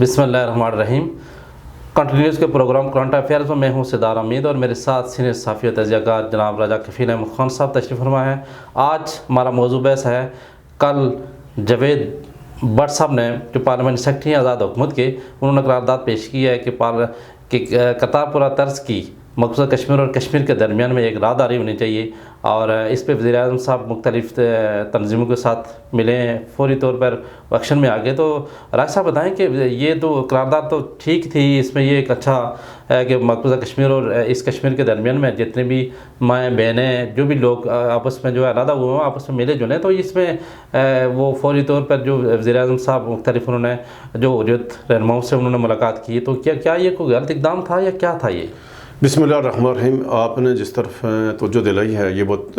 बिस्मिल्लाहिर्रहमानिर्रहीम। कंटिन्यूस के programme current affairs में मैं हूं सिदार अमीद और मेरे साथ सीनियर सहाफ़ी और तजियाकार जनाब राजा कफ़ील अहमद खान साहब तशरीफ़ फरमा है। आज हमारा मौजू बहस है, कल जावेद भट्ट साहब ने जो पार्लियामेंट सेक्रेटरी आज़ाद हुकूमत के, उन्होंने करारदाद पेश की है कि करतारपुरा तर्ज की मकबूजा कश्मीर और कश्मीर के दरमियान में एक राहदारी होनी चाहिए और इस पर वज़ीर-ए-आज़म साहब मुख्तलिफ़ तंजीमों के साथ मिले हैं, फौरी तौर पर एक्शन में आ गए। तो राज साहब बताएं कि ये तो करारदाद तो ठीक थी, इसमें ये एक अच्छा है कि मकबूजा कश्मीर और इस कश्मीर के दरमियान में जितने भी माएँ बहनें जो भी लोग आपस में जो है इरादा हुए हैं आपस में मिले जुले, तो इसमें वो फौरी तौर पर जो वज़ीर-ए-आज़म साहब मुख्तलिफ़ उन्होंने जो हुर्रियत रहनुमाओं से उन्होंने मुलाकात की, तो क्या ये कोई गलत इक़दाम था या क्या था ये? बिस्मिल्लाहिर्रहमानिर्रहीम। आपने जिस तरफ तवज्जो दिलाई है ये बहुत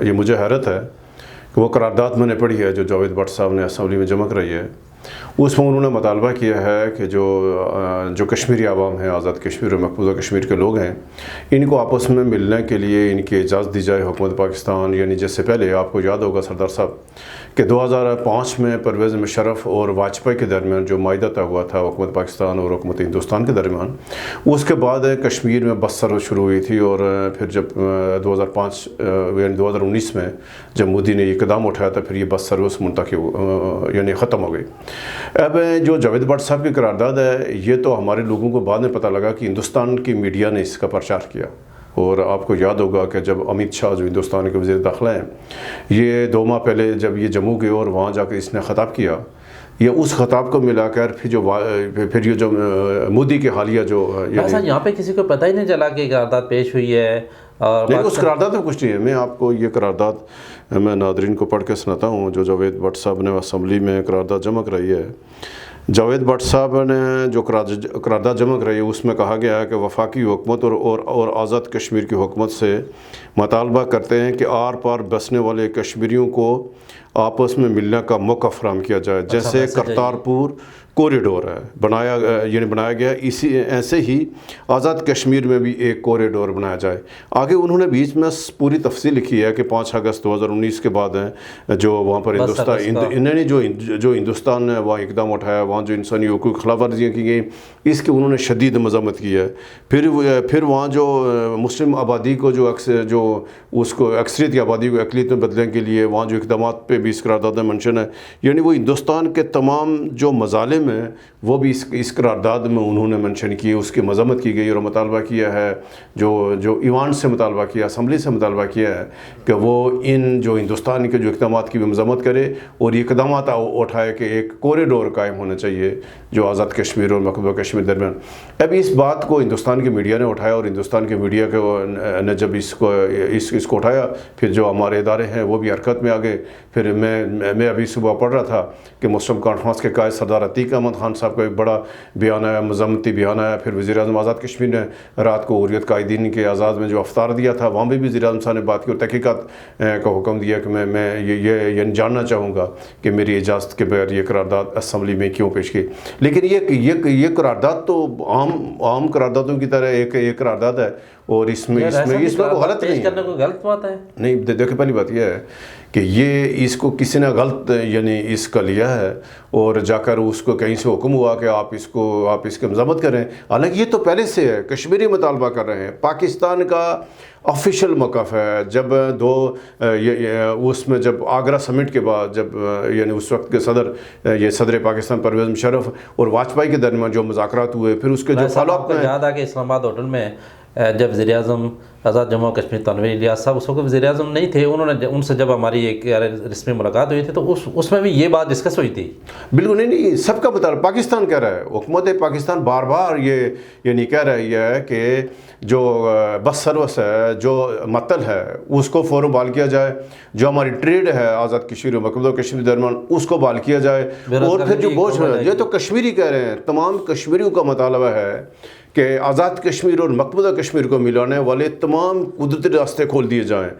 ये मुझे हैरत है कि वो करारदाद मैंने पढ़ी है जो जावेद भट्ट साहब ने असम्बली में जमा कराई है। उसमें उन्होंने मुतालबा किया है कि जो कश्मीरी आवाम है, आज़ाद कश्मीर और मकबूजा कश्मीर के लोग हैं, इनको आपस में मिलने के लिए इनकी इजाज़त दी जाए हुकूमत पाकिस्तान। यानी जैसे पहले आपको याद होगा सरदार साहब कि 2005 में परवेज़ मुशर्रफ और वाजपेयी के दरमियान जो माहिदा तय हुआ था हुकूमत पाकिस्तान और हुकूमत हिंदुस्तान के दरमियान, उसके बाद कश्मीर में बस सर्विस शुरू हुई थी। और फिर जब 2005 यानी 2019 में जब मोदी ने ये कदम उठाया था, फिर ये बस सर्विस यानी ख़त्म हो गई। अब जो जावेद भट्ट साहब की करारदाद है, ये तो हमारे लोगों को बाद में पता लगा कि हिंदुस्तान की मीडिया ने इसका प्रचार किया। और आपको याद होगा कि जब अमित शाह जो हिंदुस्तान के वज़ीर दाखिला हैं, ये 2 माह पहले जब ये जम्मू गए और वहाँ जाकर इसने ख़ताब किया, ये उस ख़ताब को मिलाकर फिर ये जो मोदी के हालिया जो ऐसा यहाँ पे किसी को पता ही नहीं चला कि करारदाद पेश हुई है। और नहीं, उस करारदाद में कुछ नहीं है। मैं आपको ये करारदाद मैं नादरीन को पढ़ के सुनाता हूँ जो जावेद भट्ट साहब ने असम्बली में करारदाद जमा कराई है। जावेद भट्ट साहब ने जो करारदाद जमा कराई है उसमें कहा गया है कि वफाकी हुकूमत और आज़ाद कश्मीर की हुकूमत से मुतालबा करते हैं कि आर पार बसने वाले कश्मीरियों को आपस में मिलने का मौका फराहम किया जाए। जैसे करतारपुर कॉरिडोर है बनाया गया, इसी ऐसे ही आज़ाद कश्मीर में भी एक कॉरिडोर बनाया जाए। आगे उन्होंने बीच में पूरी तफसील लिखी है कि 5 अगस्त 2019 के बाद हैं जो वहाँ पर इन्होंने जो हिंदुस्तान ने वहाँ इकदाम उठाया, वहाँ जो इंसानी हकूक़ की खिलाफ वर्जियाँ की गई, इसकी उन्होंने शदीद मज़म्मत की है। फिर वहाँ जो मुस्लिम आबादी को जो उसको अक्सरियत की आबादी को अक़लियत में बदलने के लिए वहाँ जो इक़दाम पे भी इस करारदाद में मेंशन है, यानी वो हिंदुस्तान के तमाम जो मज़ालिम में वो भी इस करारदाद में उन्होंने मेंशन किए, उसकी मज़म्मत की गई और मुतालबा किया है जो ईवान से मुतालबा किया, असम्बली से मुतालबा किया है कि वो इन जो हिंदुस्तान के जो इक़दामात की भी मज़म्मत करे और ये इक़दाम उठाए कि एक कॉरिडोर कायम होना चाहिए जो आज़ाद कश्मीर और मकबूजा कश्मीर दरमियान। अब इस बात को हिंदुस्तान की मीडिया ने उठाया और हिंदुस्तान के मीडिया ने जब इसको उठाया, फिर जो हमारे इदारे हैं वो भी हरकत में आ गए। फिर मैं अभी सुबह पढ़ रहा था कि मुस्लिम कॉन्फ्रेंस के कायद सरदार अतीक अहमद खान साहब का एक बड़ा बयान आया, मज़म्मती बयान आया। फिर वज़ीर-ए-आज़म आज़ाद कश्मीर ने रात को हुर्रियत कायदीन के आज़ाद में जो अफ्तार दिया था, वहाँ भी वज़ीर-ए-आज़म साहब ने बात की और तहक़ीक़ात का हुक्म दिया कि मैं ये जानना चाहूँगा कि मेरी इजाज़त के बगैर ये करारदाद असम्बली में क्यों पेश की। लेकिन ये करारदाद तो आम करारदादों की तरह एक करारदाद है और इसमें कोई गलत नहीं करने को गलत बात है। नहीं, देखिए पहली बात यह है कि ये इसको किसी ने गलत यानी इसका लिया है और जाकर उसको कहीं से हुक्म हुआ कि आप इसकी मज़म्मत करें। हालांकि ये तो पहले से है, कश्मीरी मुतालबा कर रहे हैं। पाकिस्तान का ऑफिशियल मौक़िफ़ है। जब उसमें जब आगरा समिट के बाद जब यानी उस वक्त के सदर पाकिस्तान परवेज़ मुशर्रफ और वाजपेयी के दरमियान जो मुज़ाकरात हुए, फिर उसके जो फॉलोअप में याद आ कि इस्लामाबाद होटल में जब वज़ीर-ए-आज़म आज़ाद जम्मू कश्मीर तनवीर इलियास साहब उस वक्त वज़ीर-ए-आज़म नहीं थे, उनसे जब हमारी एक रस्मी मुलाकात हुई थी तो उसमें भी ये बात डिस्कस हुई थी। बिल्कुल नहीं, सबका बता रहा पाकिस्तान कह रहा है, हुकूमत पाकिस्तान बार बार ये नहीं कह रही है कि जो बस सर्विस है, जो मतल है, उसको फ़ौरन बहाल किया जाए। जो हमारी ट्रेड है आज़ाद कश्मीर और मकबूजा कश्मीर दरमियान, उसको बहाल किया जाए। और फिर जो बोझ है, ये तो कश्मीरी कह रहे हैं, तमाम कश्मीरियों का मुतालबा है कि आज़ाद कश्मीर और मकबूजा कश्मीर को मिलाने वाले तमाम कुदरती रास्ते खोल दिए जाएँ।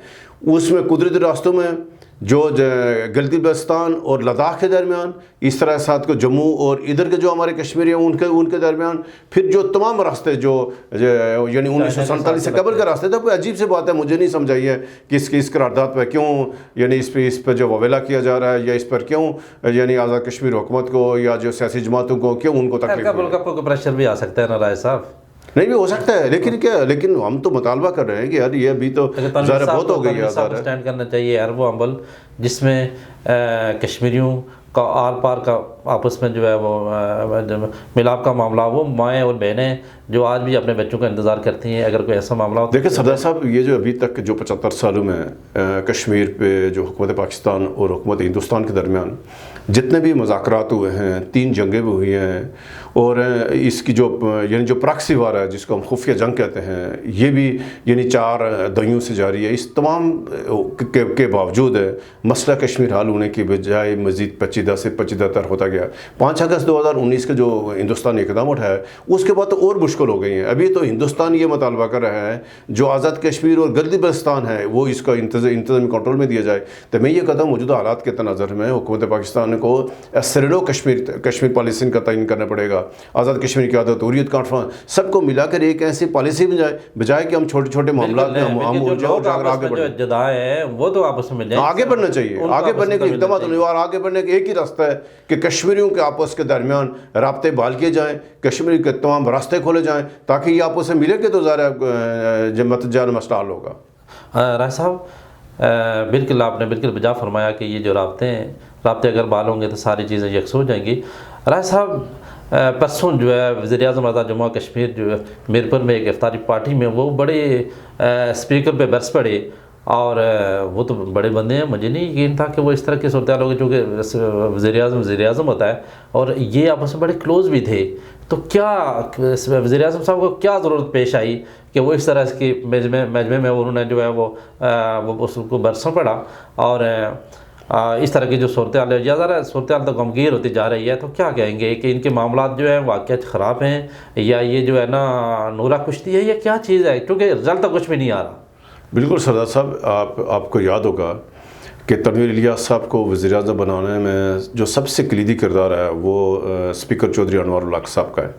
उसमें कुदरती रास्तों में جو گلگت بلتستان اور لداخ کے درمیان، اس طرح ساتھ کو جموں اور ادھر کے جو ہمارے کشمیری ہیں ان کے درمیان، پھر جو تمام راستے جو یعنی 1947 سے قبل کا راستے تھا، کوئی عجیب سی بات ہے، مجھے نہیں سمجھائی ہے کہ اس قرارداد پہ کیوں یعنی اس پہ جو وویلا کیا جا رہا ہے، یا اس پر کیوں یعنی آزاد کشمیر حکومت کو یا جو سیاسی جماعتوں کو کیوں ان کو تکلیف ہوئی ہے۔ کو پریشر بھی آ سکتا ہے نا رائے صاحب؟ نہیں بھی ہو سکتا ہے، لیکن ہم تو مطالبہ کر رہے ہیں کہ یار یہ ابھی تو ظاہر بہت ہو گئی ہے، اسٹینڈ کرنا چاہیے ہر وہ عمل جس میں کشمیریوں کا آر پار کا آپس میں جو ہے وہ ملاپ کا معاملہ، وہ مائیں اور بہنیں جو آج بھی اپنے بچوں کا انتظار کرتی ہیں، اگر کوئی ایسا معاملہ ہو۔ دیکھیں سردار صاحب، یہ جو ابھی تک جو 75 سالوں میں کشمیر پہ جو حکومت پاکستان اور حکومت ہندوستان کے درمیان جتنے بھی مذاکرات ہوئے ہیں، 3 جنگیں بھی ہوئی ہیں، اور اس کی جو یعنی جو پراکسی وار ہے جس کو ہم خفیہ جنگ کہتے ہیں، یہ بھی یعنی 4 دہائیوں سے جاری ہے۔ اس تمام کے باوجود مسئلہ کشمیر حل ہونے کی بجائے مزید پیچیدہ سے پیچیدہ تر ہوتا گیا۔ 5 اگست 2019 کے جو ہندوستان نے اقدام اٹھایا اس کے بعد تو اور مشکل ہو گئی ہیں۔ ابھی تو ہندوستان یہ مطالبہ کر رہا ہے جو آزاد کشمیر اور گلگت بلتستان ہے وہ اس کا انتظامی کنٹرول میں دیا جائے۔ تو میں یہ قدم موجودہ حالات کے تناظر میں حکومت پاکستان کو سرلو کشمیر پالیسی کا تعین کرنا پڑے گا۔ آزاد کشمیر کی عادت، حریت کانفرنس، سب کو ملا کر ایک ایسی پالیسی بجائے کہ ہم چھوٹے چھوٹے معاملات میں ہم آگے بڑھیں۔ جدائیں ہیں وہ تو آپس میں مل جائیں، آگے بڑھنا چاہیے، آگے بڑھنے کے اقدامات ہونے، اور آگے بڑھنے کا ایک ہی راستہ ہے کہ کشمیریوں کے آپس کے درمیان رابطے بحال کیے جائیں، کشمیر کے تمام راستے کھولے جائیں، تاکہ یہ آپس میں ملے گے تو ظاہر جان مسئلہ حل ہوگا۔ رائے صاحب بالکل آپ نے بالکل بجا فرمایا کہ یہ جو رابطے اگر بحال ہوں گے تو ساری چیزیں یکسو ہو جائیں گی۔ رائے صاحب پرسوں جو ہے وزیر اعظم آزاد جموں کشمیر جو ہے میرپور میں ایک افطاری پارٹی میں وہ بڑے اسپیکر پہ برس پڑے، اور وہ تو بڑے بندے ہیں، مجھے نہیں یقین تھا کہ وہ اس طرح کی صورتحال ہوگی، چونکہ وزیر اعظم ہوتا ہے اور یہ آپس میں بڑے کلوز بھی تھے۔ تو کیا وزیر اعظم صاحب کو کیا ضرورت پیش آئی کہ وہ اس طرح کی مجمع میں انہوں نے جو ہے وہ اس کو برسوں پڑا، اور اس طرح کی جو صورتحال ہے، ذرا صورتحال تو غمگیر ہوتی جا رہی ہے، تو کیا کہیں گے کہ ان کے معاملات جو ہیں واقعات خراب ہیں، یا یہ جو ہے نا نورا کشتی ہے، یہ کیا چیز ہے؟ کیونکہ رزلٹ تو کچھ بھی نہیں آ رہا۔ بالکل سردار صاحب، آپ کو یاد ہوگا کہ تنویر الیاس صاحب کو وزیر اعظم بنانے میں جو سب سے کلیدی کردار ہے وہ اسپیکر چودھری انوار الحق صاحب کا ہے،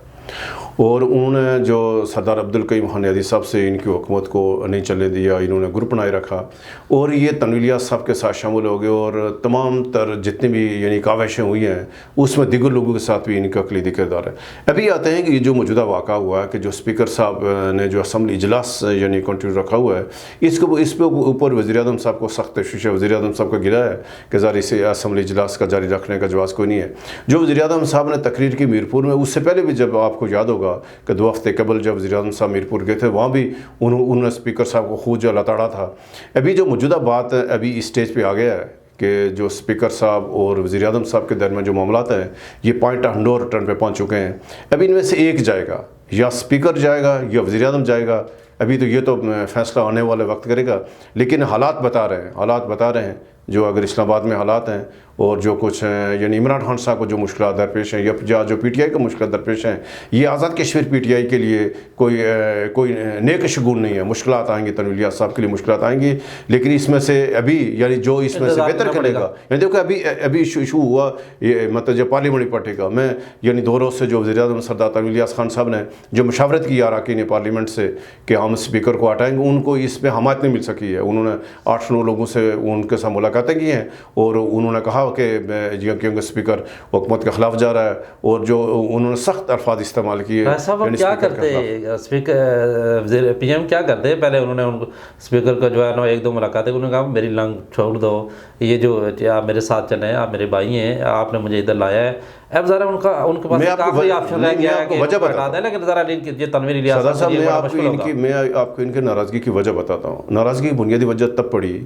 اور انہوں نے جو سردار عبدالقیوم خان نیازی صاحب سے ان کی حکومت کو نہیں چلنے دیا، انہوں نے گروپ بنائے رکھا، اور یہ تنویر الیاس صاحب کے ساتھ شامل ہو گئے، اور تمام تر جتنی بھی یعنی کاوشیں ہوئی ہیں اس میں دیگر لوگوں کے ساتھ بھی ان کا کلیدی کردار ہے۔ ابھی آتے ہیں کہ یہ جو موجودہ واقعہ ہوا ہے کہ جو اسپیکر صاحب نے جو اسمبلی اجلاس یعنی کنٹینیو رکھا ہوا ہے، اس پہ اوپر وزیر اعظم صاحب کو سخت تشویش ہے۔ وزیر اعظم صاحب کا گلا ہے کہ ظاہر اسے اسمبلی اجلاس کا جاری رکھنے کا جواز کوئی نہیں ہے۔ جو وزیر اعظم صاحب نے تقریر کی میرپور میں، اس سے پہلے بھی جب آپ کو یاد ہوگا کہ 2 ہفتے قبل جب وزیر اعظم صاحب میرپور گئے تھے، وہاں بھی انہوں نے اسپیکر صاحب کو خود جو لتاڑا تھا۔ ابھی جو موجودہ بات ابھی اسٹیج پہ آ گیا ہے کہ جو اسپیکر صاحب اور وزیر اعظم صاحب کے درمیان جو معاملات ہیں یہ پوائنٹ آف نو ریٹرن پہ پہنچ چکے ہیں۔ ابھی ان میں سے ایک جائے گا، یا اسپیکر جائے گا یا وزیر اعظم جائے گا، ابھی تو یہ تو فیصلہ آنے والے وقت کرے گا، لیکن حالات بتا رہے ہیں جو اگر اسلام آباد میں حالات ہیں اور جو کچھ یعنی عمران خان صاحب کو جو مشکلات درپیش ہیں، یا جو پی ٹی آئی کو مشکلات درپیش ہیں، یہ Azad Kashmir P T I کے لیے کوئی نیک شگون نہیں ہے۔ مشکلات آئیں گی، تنویر الیاس صاحب کے لیے مشکلات آئیں گی، لیکن اس میں سے ابھی یعنی جو اس میں سے بہتر کرے گا، یعنی دیکھو ابھی ایشو ہوا یہ مطلب جو پارلیمنٹ پارٹی کا، میں یعنی 2 روز سے جو وزیر اعظم سردار تنویر الیاس خان صاحب نے جو مشاورت کی اراکین پارلیمنٹ سے کہ ہم اسپیکر کو ہٹائیں گے، ان کو اس میں حمایت نہیں مل سکی ہے۔ انہوں نے 8-9 لوگوں سے ان کے ساتھ ملاقاتیں کی ہیں، اور انہوں نے کہا کہ کیونکہ اسپیکر حکومت کے خلاف جا رہا ہے، اور جو انہوں نے سخت الفاظ استعمال کیے۔ کیا کرتے اسپیکر پی ایم کیا کرتے؟ پہلے انہوں نے ان کو اسپیکر کا جو ہے نا 1-2 ملاقاتیں، انہوں نے کہا میری لنگ چھوڑ دو، یہ جو آپ میرے ساتھ چلیں، آپ میرے بھائی ہیں، آپ نے مجھے ادھر لایا ہے۔ اب ذرا ان کے پاس کافی آپشن رہ گیا ہے کہ وجہ بتا دیں، لیکن ذرا یہ تنویر الیاس صاحب میں آپ کو ان کے ناراضگی کی وجہ بتاتا ہوں۔ ناراضگی کی بنیادی وجہ تب پڑی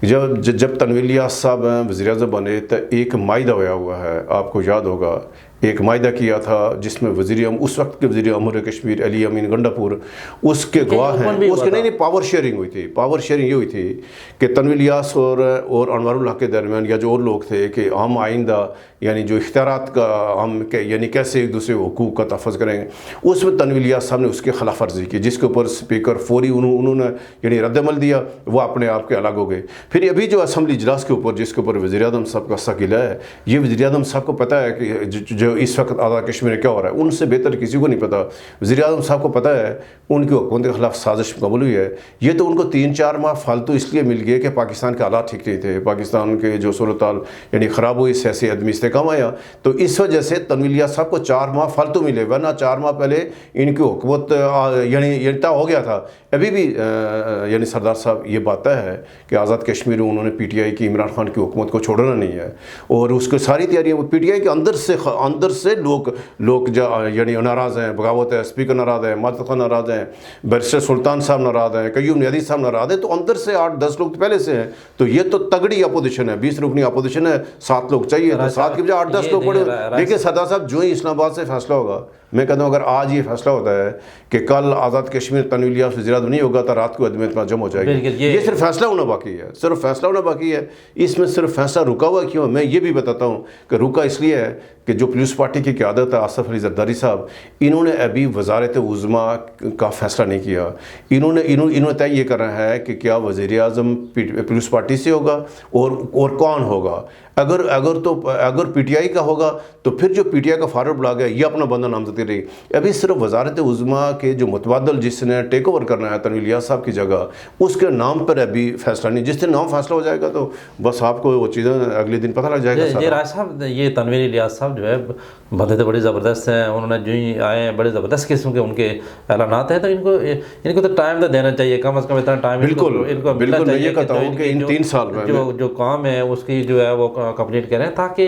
جب تنویر الیاس صاحب وزیر اعظم بنے تو ایک معاہدہ ہوا ہے، آپ کو یاد ہوگا एक मायदा किया था जिसमें उस वक्त के वज़ीर अमूर कश्मीर अली अमीन गंडापुर उसके गवाह हैं। उसके नहीं पावर शेयरिंग हुई थी। पावर शेयरिंग ये हुई थी कि तनवीर इलियास और अनवारुल हक के दरमियान या जो और लोग थे कि हम आइंदा यानी जो इख्तियारात का हम यानी कैसे एक दूसरे हुकूक का तहफ़्फ़ुज़ करेंगे, उसमें तनवीर इलियास साहब ने उसकी खिलाफ वर्जी की, जिसके ऊपर स्पीकर फौरी उन्होंने यानी रद्दमल दिया, वो अपने आप के अलग हो गए। फिर अभी जो असम्बली इजलास के ऊपर जिसके ऊपर वज़ीर आज़म साहब का सकीला है, ये वज़ीर आज़म साहब को पता है कि जो इस वक्त आज़ाद कश्मीर में क्या हो रहा है, उनसे बेहतर किसी को नहीं पता। वज़ीर आज़म साहब को पता है उनकी हुकूमत के खिलाफ साजिश कबूल हुई है। ये तो उनको 3-4 माह फालतू इसलिए मिल गए कि पाकिस्तान के हालात ठीक नहीं थे, पाकिस्तान के जो सूरत हाल यानी ख़राब हुई, सियासी अदमी इस्तेकाम आया, तो इस वजह से तनवीर इलियास साहब को 4 माह फालतू मिले, वरना 4 माह पहले इनकी हुकूमत यानी तय हो गया था। अभी भी यानी सरदार साहब ये बात तय है कि आज़ाद कश्मीर में उन्होंने PTI की इमरान खान की हुकूमत को छोड़ना नहीं है, और उसकी सारी तैयारियाँ PTI के अंदर से लोग यानी नाराज़ हैं। बगावत है, स्पीकर नाराज़ है, मातद खान नाराज़ हैं, बैरिस्टर सुल्तान साहब नाराज़ हैं, कयूम नियाज़ी साहब नाराज़ हैं, तो अंदर से 8-10 लोग पहले से हैं। तो ये तो तगड़ी अपोजिशन है, 20 रुकनी अपोजिशन है, 7 लोग चाहिए, तो 7 के बजाय 8-10 लोग पड़े। देखिए सरदार साहब, जो ही इस्लामाबाद से फैसला होगा, मैं कहता हूँ अगर आज ये फैसला होता है कि कल आज़ाद कश्मीर तनवीर इलियास वज़ीर-ए-आज़म नहीं होगा, तो रात को अदम इत्मीनान जम हो जाएगी। ये सिर्फ फैसला होना बाकी है, सिर्फ फैसला होना बाकी है। इसमें सिर्फ फैसला रुका हुआ क्यों? मैं ये भी बताता हूँ कि रुका इसलिए है कि जो पीपल्स पार्टी की क़यादत है आसिफ अली ज़रदारी साहब, इन्होंने अभी वज़ारत उज़्मा का फैसला नहीं किया। इन्होंने तय ये कर रहा है कि क्या वज़ीर-ए-आज़म पीपल्स पार्टी से होगा और कौन होगा। अगर PTI का होगा तो फिर जो PTI का फॉरवर्ड ब्लॉक है ये अपना बंदा नामजद करेगी। अभी सिर्फ वज़ारत उज़्मा के जो मुतबादल जिसने टेक ओवर करना है तनवीर इलियास साहब की जगह, उसके नाम पर अभी फैसला नहीं। जिस दिन नाम फैसला हो जाएगा तो बस आपको वो चीज़ें अगले दिन पता लग जाएगा। ये राज साहब, ये तनवीर इलियास साहब जो है बंदे तो बड़े ज़बरदस्त हैं, उन्होंने जो ही आए हैं बड़े ज़बरदस्त किस्म के उनके ऐलानात हैं, तो इनको तो टाइम तो देना चाहिए, कम से कम इतना टाइम इनको बिल्कुल मैं ये कहता हूँ कि इन 3 साल में जो काम है उसकी जो है वो कंप्लीट करें, ताकि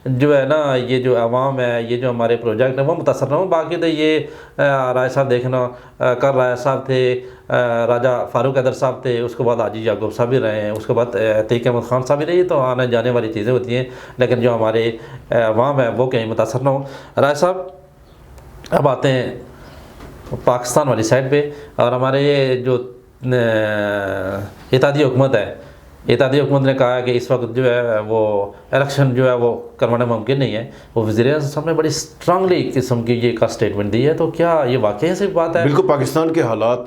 जो है ना ये जो आवाम है, ये जो हमारे प्रोजेक्ट है वो मुतासर ना हो। बाकी तो ये राय साहब देखना, कल राय साहब थे, राजा फारूक हैदर साहब थे, उसके बाद हाजी याकूब साहब भी रहे हैं, उसके बाद अतीक अहमद खान साहब भी रहे। तो आने जाने वाली चीज़ें होती हैं, लेकिन जो हमारे अवाम है वो कहीं मुतासर ना हो। राय साहब, अब आते हैं पाकिस्तान वाली साइड पे, और हमारे ये जो इत्तेहादी हुकूमत है, इत्तेहादी हुकूमत ने कहा है कि इस वक्त जो है वो इलेक्शन जो है वो करवाना मुमकिन नहीं है। वो वज़ीर-ए-आज़म साहब ने बड़ी स्ट्रांगली किस्म की ये का स्टेटमेंट दी है, तो क्या ये वाकई ऐसी बात है? बिल्कुल, पाकिस्तान के हालात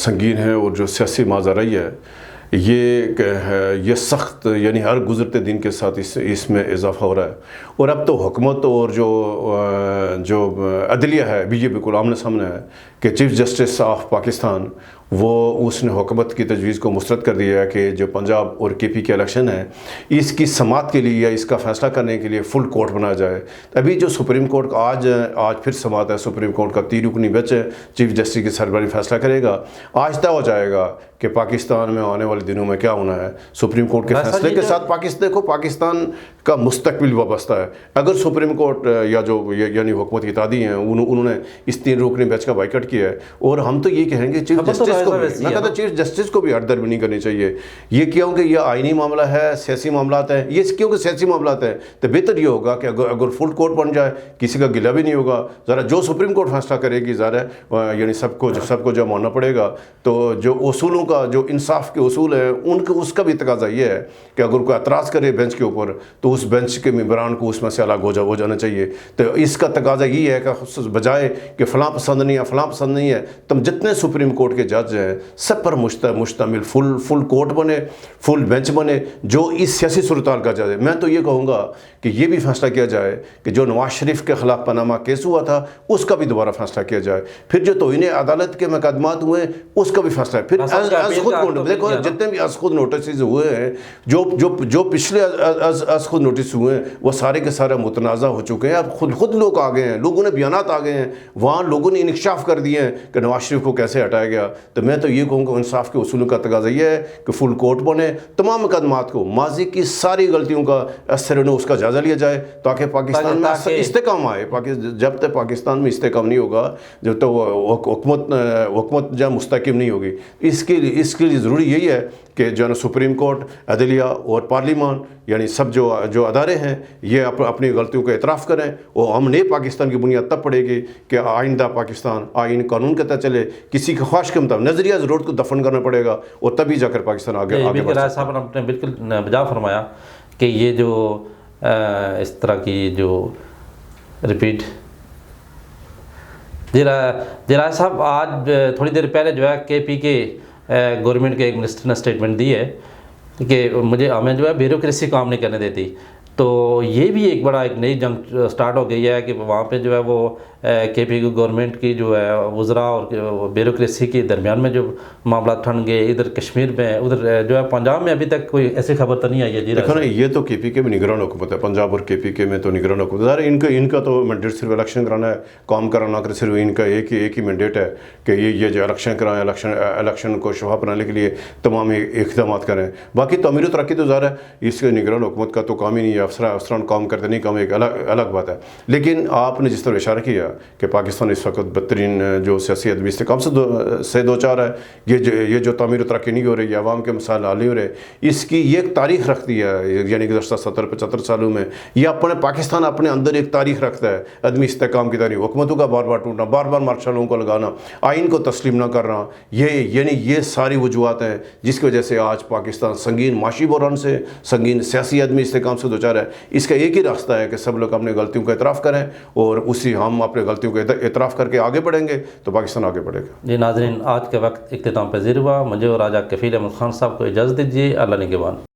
संगीन हैं, और जो सियासी माजराई है ये सख्त यानी हर गुज़रते दिन के साथ इसमें इजाफा हो रहा है। और अब तो हुकूमत और जो अदलिया है BJP को आमने सामने है कि चीफ़ जस्टिस ऑफ पाकिस्तान उसने हुकूमत की तजवीज़ को मुस्तरद कर दिया है कि जो पंजाब और KP के इलेक्शन है इसकी समात के लिए या इसका फ़ैसला करने के लिए फुल कोर्ट बनाया जाए। अभी जो सुप्रीम कोर्ट का आज फिर समात है, सुप्रीम कोर्ट का 3 रुकनी बेंच है, चीफ़ जस्टिस की सरबराही फैसला करेगा। आज तय हो जाएगा कि पाकिस्तान में आने वाले दिनों में क्या होना है। सुप्रीम कोर्ट के फैसले के साथ पाकिस्तान का मुस्तकबिल वाबस्ता है। अगर सुप्रीम कोर्ट या जो यानी हुकूमत की तादी हैं उन्होंने इस 3 रुकनी बेंच का बाइकआउट किया है, और हम तो ये कहेंगे चीफ जस्टिस को भी, मैं कहता चीफ जस्टिस को भी हरदर्मी नहीं करनी चाहिए। ये क्योंकि ये आइनी मामला है, सियासी मामलात है, ये क्योंकि सियासी मामलात है, तो बेहतर ये होगा कि अगर फुल कोर्ट बन जाए किसी का गिला भी नहीं होगा। ज़रा जो सुप्रीम कोर्ट फैसला करेगी ज़रा यानी सबको जो मानना पड़ेगा। तो जो उसूलों का जो इंसाफ के उसूल है उसका भी तकाजा ये है कि अगर कोई एतराज़ करे बेंच के ऊपर तो उस बेंच के मेंबरान को उसमें से अलग हो जाना चाहिए। तो इसका तकाजा ये है कि बजाय कि फ़लाँ पसंद नहीं है फ़लाँ पसंद नहीं है, तुम जितने सुप्रीम कोर्ट के जज हैं सब पर मुश्तमिल फुल कोर्ट बने, फुल बेंच बने जो इस सियासी सूरत-हाल का जज है। मैं तो ये कहूँगा कि ये भी फैसला किया जाए कि जो नवाज शरीफ के ख़िलाफ़ पनामा केस हुआ था उसका भी दोबारा फैसला किया जाए। फिर जो तौहीन अदालत के मुकदमात हुए उसका भी फैसला है। फिर देखो जितने भी खुद नोटिस हुए हैं, जो पिछले खुद नोटिस हुए हैं वो सारे के सारे मुतनाज़ा हो चुके हैं। अब खुद लोग आ गए हैं, लोगों ने बयानात आ गए हैं, वहाँ लोगों ने इंकशाफ कर दिए हैं कि नवाज शरीफ को कैसे हटाया गया। तो मैं तो ये कहूँगा इंसाफ के उसूलों का तकाजा ये है कि फुल कोर्ट बने, तमाम मुकदमात को, माजी की सारी गलतियों का असरनो उसका जायज़ा लिया जाए ताकि पाकिस्तान में इस्तेकाम आए। जब तक पाकिस्तान में इस्तेकाम नहीं होगा, जब तक हुकूमत जब मुस्तकिम नहीं होगी, इसके लिए ज़रूरी यही है कि जो है सुप्रीम कोर्ट, अदलिया और पार्लिमान یعنی سب جو ادارے ہیں یہ اپنی غلطیوں کا اعتراف کریں، اور ہم نئے پاکستان کی بنیاد تب پڑے گی کہ آئندہ پاکستان آئین قانون کے تحت چلے، کسی کی خواہش کے مطابق نظریہ ضرورت کو دفن کرنا پڑے گا، اور تبھی جا کر پاکستان آگے بالکل بڑھ رائے سکتا ہے۔ صاحب نے بالکل بجا فرمایا کہ یہ جو اس طرح کی جو ریپیٹ جی رائے صاحب، آج تھوڑی دیر پہلے جو ہے کے پی کے گورنمنٹ کے ایک منسٹر نے اسٹیٹمنٹ دی ہے کہ ہمیں جو ہے بیوروکریسی کام نہیں کرنے دیتی، تو یہ بھی ایک بڑا ایک نئی جنگ سٹارٹ ہو گئی ہے کہ وہاں پہ جو ہے وہ کے پی کی گورنمنٹ کی جو ہے وزراء اور بیوروکریسی کے درمیان میں جو معاملات ٹھن گئے، ادھر کشمیر میں، ادھر جو ہے پنجاب میں ابھی تک کوئی ایسی خبر تو نہیں آئی ہے۔ جی دیکھو نا، یہ تو کے پی کے میں نگران حکومت ہے، پنجاب اور کے پی کے میں تو نگران حکومت ہے۔ ان کا تو مینڈیٹ صرف الیکشن کرانا ہے، کام کرانا کر، صرف ان کا ایک ہی مینڈیٹ ہے کہ یہ جو الیکشن کرائیں، الیکشن کو شفاف بنانے کے لیے تمام اقدامات کریں۔ باقی تعمیر و ترقی تو ظاہر ہے اس کے نگران حکومت کا تو کام ہی نہیں ہے، افسران کام کرتے نہیں، کام ایک الگ بات ہے۔ لیکن آپ نے جس طرح اشارہ کیا کہ پاکستان اس وقت بدترین جو سیاسی ادبی استحکام سے دو چار ہے، یہ جو تعمیر و ترقی نہیں ہو رہی ہے، عوام کے مسائل حل نہیں ہو رہے، اس کی یہ ایک تاریخ رکھتی ہے، یعنی گزشتہ 70-75 سالوں میں یہ پاکستان اپنے اندر ایک تاریخ رکھتا ہے، عدمی استحکام کی تاریخ، حکومتوں کا بار بار ٹوٹنا، بار بار مارشلوں کو لگانا، آئین کو تسلیم نہ کرنا، یہ ساری وجوہات ہیں جس کی وجہ سے آج پاکستان سنگین معاشی بحران سے، سنگین سیاسی عدمی استحکام سے دوچار ہے۔ اس کا ایک ہی راستہ ہے کہ سب لوگ اپنے غلطیوں کا اعتراف کریں، اور ہم اپنے غلطیوں کا اعتراف کر کے آگے بڑھیں گے تو پاکستان آگے بڑھے گا۔ جی ناظرین، آج کا وقت اختتام پذیر ہوا، مجھے اور راجہ کفیل احمد خان صاحب کو اجازت دیجیے۔ اللہ نگہبان۔